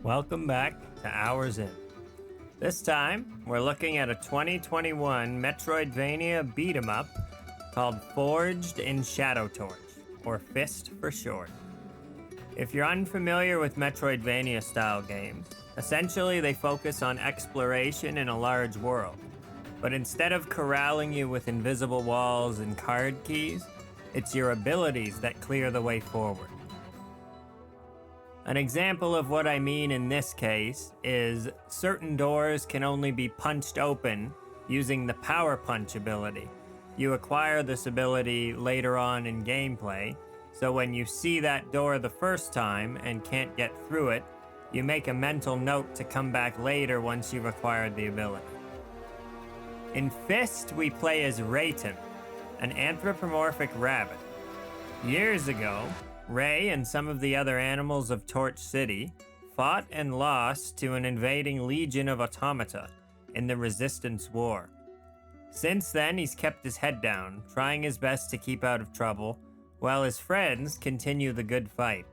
Welcome back to Hours In. This time, we're looking at a 2021 metroidvania beat-em-up called Forged in Shadow Torch, or F.I.S.T for short. If you're unfamiliar with metroidvania-style games, essentially they focus on exploration in a large world. But instead of corralling you with invisible walls and card keys, it's your abilities that clear the way forward. An example of what I mean in this case is certain doors can only be punched open using the Power Punch ability. You acquire this ability later on in gameplay, so when you see that door the first time and can't get through it, you make a mental note to come back later once you've acquired the ability. In F.I.S.T, we play as Rayton, an anthropomorphic rabbit. Years ago, Ray and some of the other animals of Torch City fought and lost to an invading legion of automata in the Resistance War. Since then, he's kept his head down, trying his best to keep out of trouble, while his friends continue the good fight.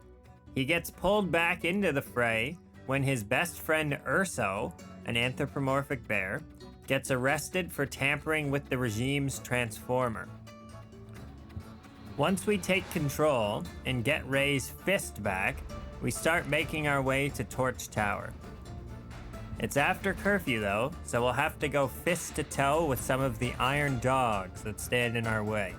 He gets pulled back into the fray when his best friend Urso, an anthropomorphic bear, gets arrested for tampering with the regime's transformer. Once we take control and get Ray's fist back, we start making our way to Torch Tower. It's after curfew though, so we'll have to go fist to toe with some of the iron dogs that stand in our way.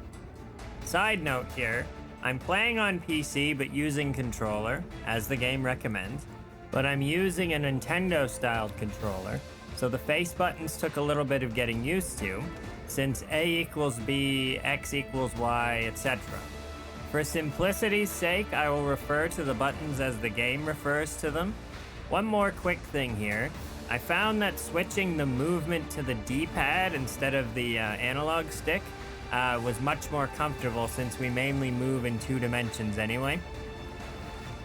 Side note here, I'm playing on PC but using controller, as the game recommends, but I'm using a Nintendo-styled controller, so the face buttons took a little bit of getting used to, since A equals B, X equals Y, etc. For simplicity's sake, I will refer to the buttons as the game refers to them. One more quick thing here. I found that switching the movement to the D-pad instead of the analog stick was much more comfortable since we mainly move in 2 dimensions anyway.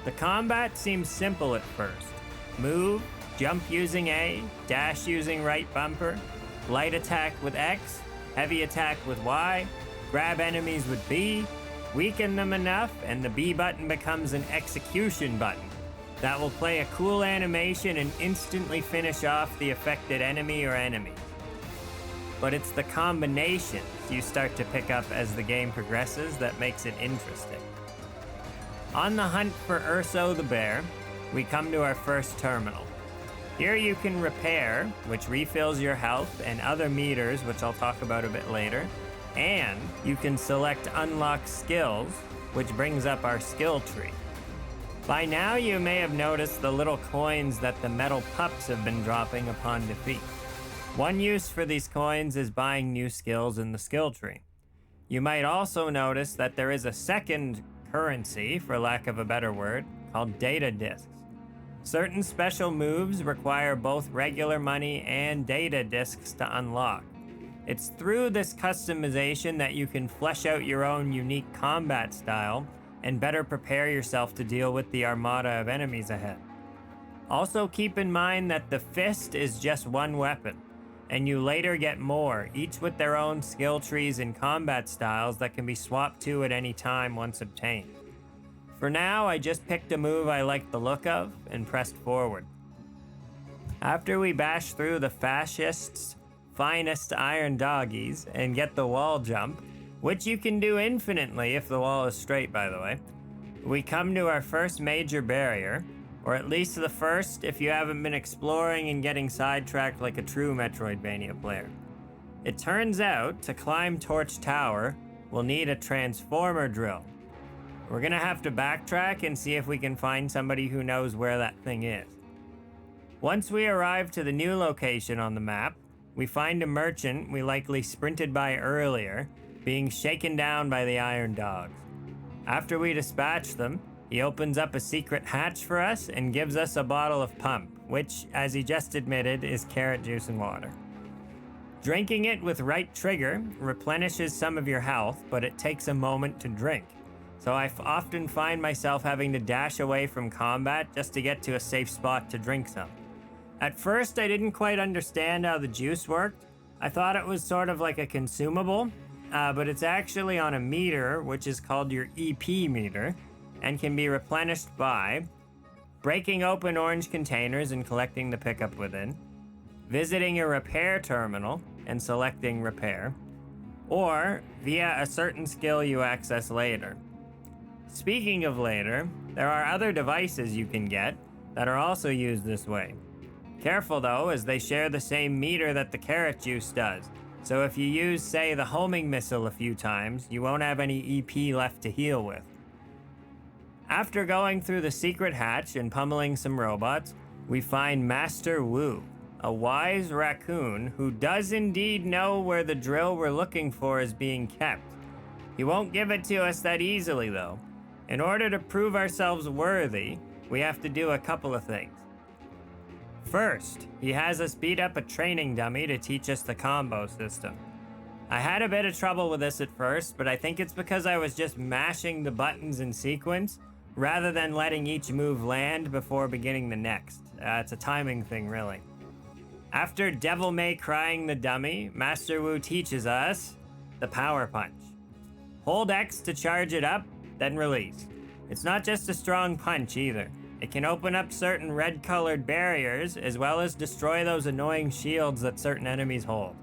The combat seems simple at first. Move, jump using A, dash using right bumper, light attack with X, heavy attack with Y, grab enemies with B, weaken them enough, and the B button becomes an execution button that will play a cool animation and instantly finish off the affected enemy or enemies. But it's the combinations you start to pick up as the game progresses that makes it interesting. On the hunt for Urso the bear, we come to our first terminal. Here you can repair, which refills your health, and other meters, which I'll talk about a bit later. And you can select unlock skills, which brings up our skill tree. By now you may have noticed the little coins that the metal pups have been dropping upon defeat. One use for these coins is buying new skills in the skill tree. You might also notice that there is a second currency, for lack of a better word, called data discs. Certain special moves require both regular money and data discs to unlock. It's through this customization that you can flesh out your own unique combat style and better prepare yourself to deal with the armada of enemies ahead. Also keep in mind that the F.I.S.T is just one weapon, and you later get more, each with their own skill trees and combat styles that can be swapped to at any time once obtained. For now, I just picked a move I liked the look of and pressed forward. After we bash through the fascists' finest iron doggies and get the wall jump, which you can do infinitely if the wall is straight by the way, we come to our first major barrier, or at least the first if you haven't been exploring and getting sidetracked like a true Metroidvania player. It turns out, to climb Torch Tower, we'll need a transformer drill. We're gonna have to backtrack and see if we can find somebody who knows where that thing is. Once we arrive to the new location on the map, we find a merchant we likely sprinted by earlier, being shaken down by the iron dogs. After we dispatch them, he opens up a secret hatch for us and gives us a bottle of pump, which, as he just admitted, is carrot juice and water. Drinking it with right trigger replenishes some of your health, but it takes a moment to drink. So I often find myself having to dash away from combat just to get to a safe spot to drink some. At first, I didn't quite understand how the juice worked. I thought it was sort of like a consumable, but it's actually on a meter, which is called your EP meter, and can be replenished by breaking open orange containers and collecting the pickup within, visiting a repair terminal and selecting repair, or via a certain skill you access later. Speaking of later, there are other devices you can get that are also used this way. Careful though, as they share the same meter that the carrot juice does, so if you use, say, the homing missile a few times, you won't have any EP left to heal with. After going through the secret hatch and pummeling some robots, we find Master Wu, a wise raccoon who does indeed know where the drill we're looking for is being kept. He won't give it to us that easily though. In order to prove ourselves worthy, we have to do a couple of things. First, he has us beat up a training dummy to teach us the combo system. I had a bit of trouble with this at first, but I think it's because I was just mashing the buttons in sequence rather than letting each move land before beginning the next. It's a timing thing, really. After Devil May Crying the dummy, Master Wu teaches us the power punch. Hold X to charge it up, then release. It's not just a strong punch either. It can open up certain red-colored barriers, as well as destroy those annoying shields that certain enemies hold.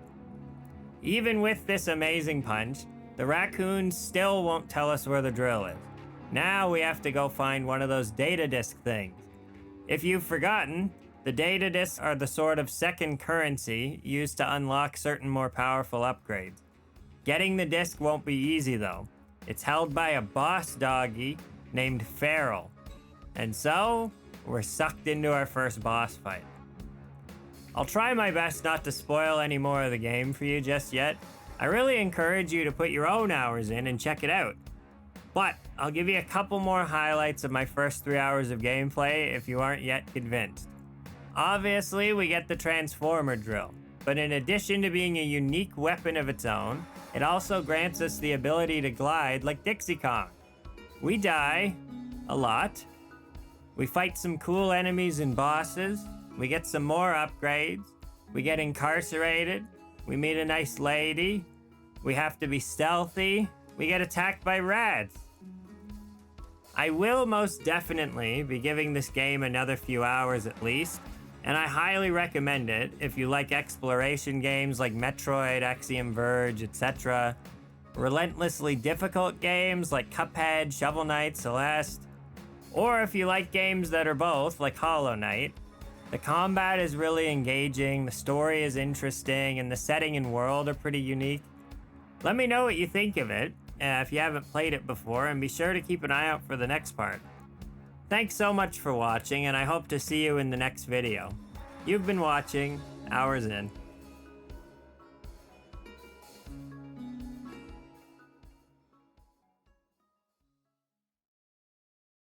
Even with this amazing punch, the raccoon still won't tell us where the drill is. Now we have to go find one of those data disk things. If you've forgotten, the data disks are the sort of second currency used to unlock certain more powerful upgrades. Getting the disc won't be easy though. It's held by a boss doggy named Feral. And so, we're sucked into our first boss fight. I'll try my best not to spoil any more of the game for you just yet. I really encourage you to put your own hours in and check it out. But I'll give you a couple more highlights of my first 3 hours of gameplay if you aren't yet convinced. Obviously, we get the Transformer drill, but in addition to being a unique weapon of its own, it also grants us the ability to glide like Dixie Kong. We die a lot. We fight some cool enemies and bosses. We get some more upgrades. We get incarcerated. We meet a nice lady. We have to be stealthy. We get attacked by rats. I will most definitely be giving this game another few hours at least, and I highly recommend it if you like exploration games like Metroid, Axiom Verge, etc. Relentlessly difficult games like Cuphead, Shovel Knight, Celeste, or if you like games that are both, like Hollow Knight. The combat is really engaging, the story is interesting, and the setting and world are pretty unique. Let me know what you think of it, if you haven't played it before, and be sure to keep an eye out for the next part. Thanks so much for watching, and I hope to see you in the next video. You've been watching Hours In.